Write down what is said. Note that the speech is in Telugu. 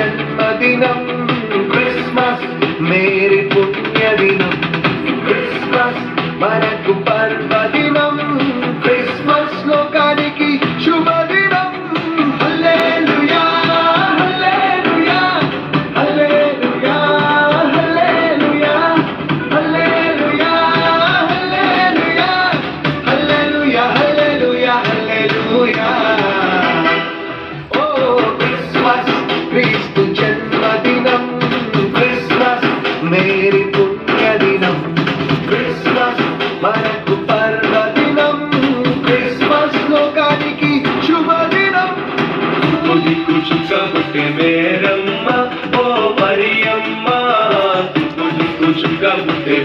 జన్మదినం క్రిస్మస్ మేరీ పుణ్యదినం క్రిస్మస్ మనకు పర్వదినం క్రిస్మస్ లోకానికి శుభదినం హల్లెలూయా హల్లెలూయా హల్లెలూయా హల్లెలూయా హల్లెలూయా హల్లెలూయా హల్లెలూయా హల్లెలూయా హల్లెలూయా ఓ క్రిస్మస్ క్రీస్తు జన్మదినం క్రిస్మస్ మేరీ పుణ్యదినం క్రిస్మస్ మనకు పర్వదినం క్రిస్మస్ లోకానికి శుభదినం దిక్కు చుక్కబుట్టే మేరమ్మ ఓ మరియమ్మ దిక్కు చుక్కబుట్టే